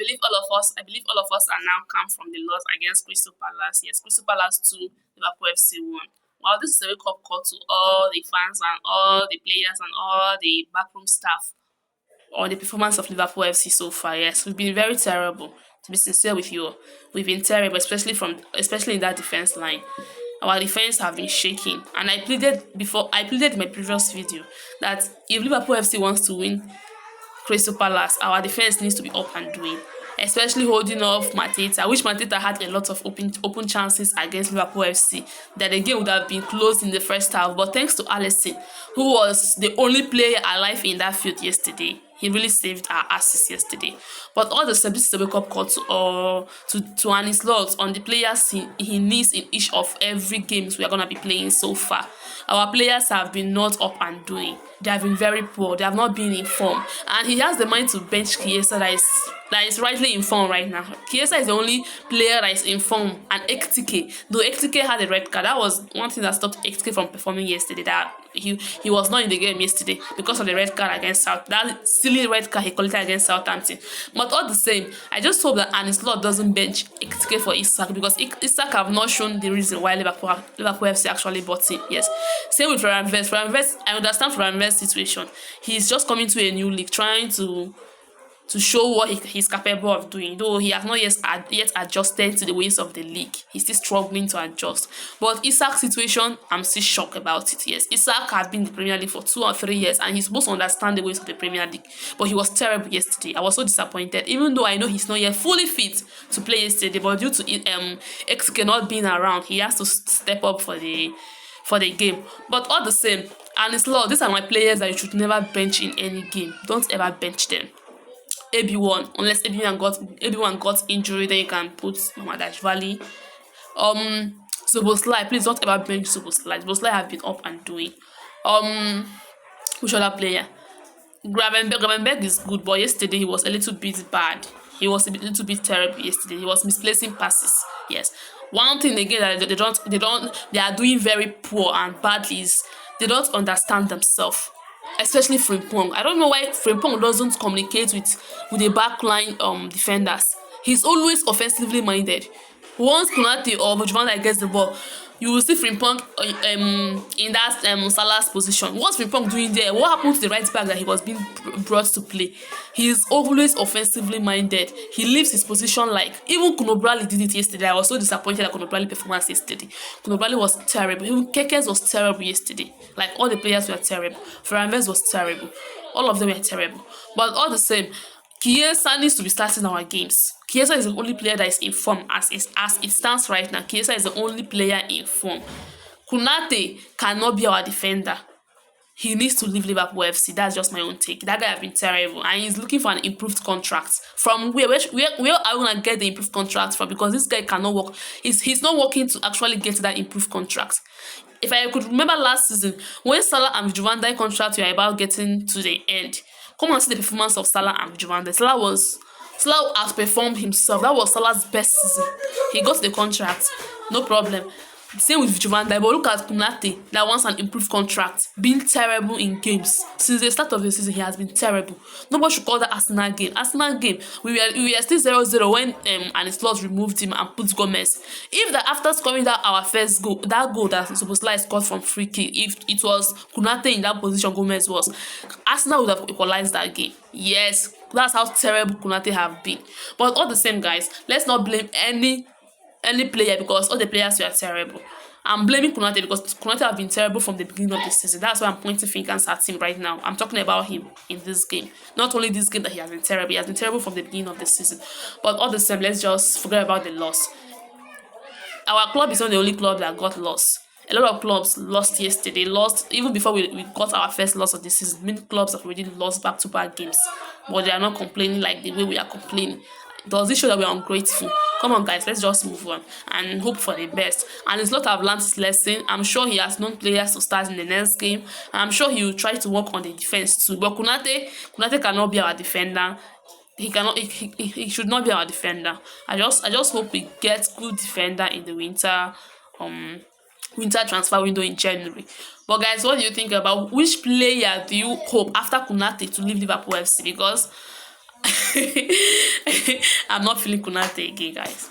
believe all of us are now calm from the loss against Crystal Palace. Yes, Crystal Palace 2, Liverpool FC 1. Well, this is a wake up call to all the fans and all the players and all the backroom staff on the performance of Liverpool FC so far. Yes, we've been very terrible. To be sincere with you, we've been terrible, especially in that defense line. Our defense have been shaking, and I pleaded in my previous video that if Liverpool FC wants to win Crystal Palace, our defense needs to be up and doing, especially holding off Mateta, which Mateta had a lot of open chances against Liverpool FC, that the game would have been closed in the first half. But thanks to Alisson, who was the only player alive in that field yesterday, he really saved our asses yesterday. But all the same, this is a wake up call to Anis Lord on the players he needs in each of every games we are gonna be playing so far. Our players have been not up and doing. They have been very poor. They have not been in form, and he has the mind to bench Chiesa that is rightly in form right now. Chiesa is the only player that is in form, and Ekitike, though Ekitike had a red card, that was one thing that stopped Ekitike from performing yesterday. That he was not in the game yesterday because of the red card against that silly red card he collected against Southampton. But all the same, I just hope that Anis Lord doesn't bench Ekitike for Isak, because Isak have not shown the reason why Liverpool FC actually bought him. Yes, same with Florian Wirtz. I understand Florian Wirtz situation. He's just coming to a new league, trying to show what he's capable of doing, though he has not yet adjusted to the ways of the league. He's still struggling to adjust. But Isak's situation, I'm still shocked about it. Yes, Isak has been in the Premier League for 2 or 3 years, and he's supposed to understand the ways of the Premier League. But he was terrible yesterday. I was so disappointed, even though I know he's not yet fully fit to play yesterday. But due to Ekitike not being around, he has to step up for the game. But all the same, Anis Lord, these are my players that you should never bench in any game. Don't ever bench them. AB1, unless AB1 got injury, then you can put Madashvali. Szoboszlai, please don't ever bench Szoboszlai. Szoboszlai have been up and doing. Which other player? Gravenberg is good, but yesterday he was a little bit bad. He was a little bit terrible yesterday. He was misplacing passes. Yes. One thing again that they are doing very poor and badly is they don't understand themselves. Especially Frimpong. I don't know why Frimpong doesn't communicate with the backline defenders. He's always offensively minded. Once Konate or Mujvanda gets the ball, you will see Frimpong in that Salah's position. What's Frimpong doing there? What happened to the right back that he was being brought to play? He's always offensively minded. He leaves his position like even Kunobrali did it yesterday. I was so disappointed at Kunobrali performance yesterday. Kunobrali was terrible. Even Kekes was terrible yesterday. Like all the players were terrible. Fernandes was terrible. All of them were terrible. But all the same, Chiesa needs to be starting our games. Chiesa is the only player that is in form as it stands right now. Chiesa is the only player in form. Konate cannot be our defender. He needs to leave Liverpool FC. That's just my own take. That guy has been terrible, and he's looking for an improved contract. From where are we gonna get the improved contract from? Because this guy cannot work. He's not working to actually get that improved contract. If I could remember last season, when Salah and Van Dijk contract were about getting to the end, come and see the performance of Salah and Van Dijk. Salah outperformed himself. That was Salah's best season. He got the contract, no problem. Same with Van Dijk, but look at Konate that wants an improved contract, being terrible in games. Since the start of the season, he has been terrible. Nobody should call that Arsenal game. Arsenal game, we were still 0-0 when Anis Lord removed him and put Gomez. If that after scoring our first goal, that goal that Szoboszlai scored from free kick, if it was Konate in that position Gomez was, Arsenal would have equalized that game. Yes, that's how terrible Konate have been. But all the same, guys, let's not blame any player because all the players were terrible. I'm blaming Konate because Konate have been terrible from the beginning of the season. That's why I'm pointing fingers at him right now. I'm talking about him in this game. Not only this game that he has been terrible. He has been terrible from the beginning of the season. But all the same, let's just forget about the loss. Our club is not the only club that got lost. A lot of clubs lost yesterday. Lost even before we got our first loss of the season. Many clubs have already lost back-to-back games. But they are not complaining like the way we are complaining. Does this show that we're ungrateful? Come on, guys, let's just move on and hope for the best. And it's not have learned his lesson. I'm sure he has known players to start in the next game. And I'm sure he will try to work on the defense too. But Konate cannot be our defender. He should not be our defender. I just hope we get good defender in the winter transfer window in January. But guys, what do you think about which player do you hope after Konate to leave Liverpool FC? Because I'm not feeling Kunate again, guys.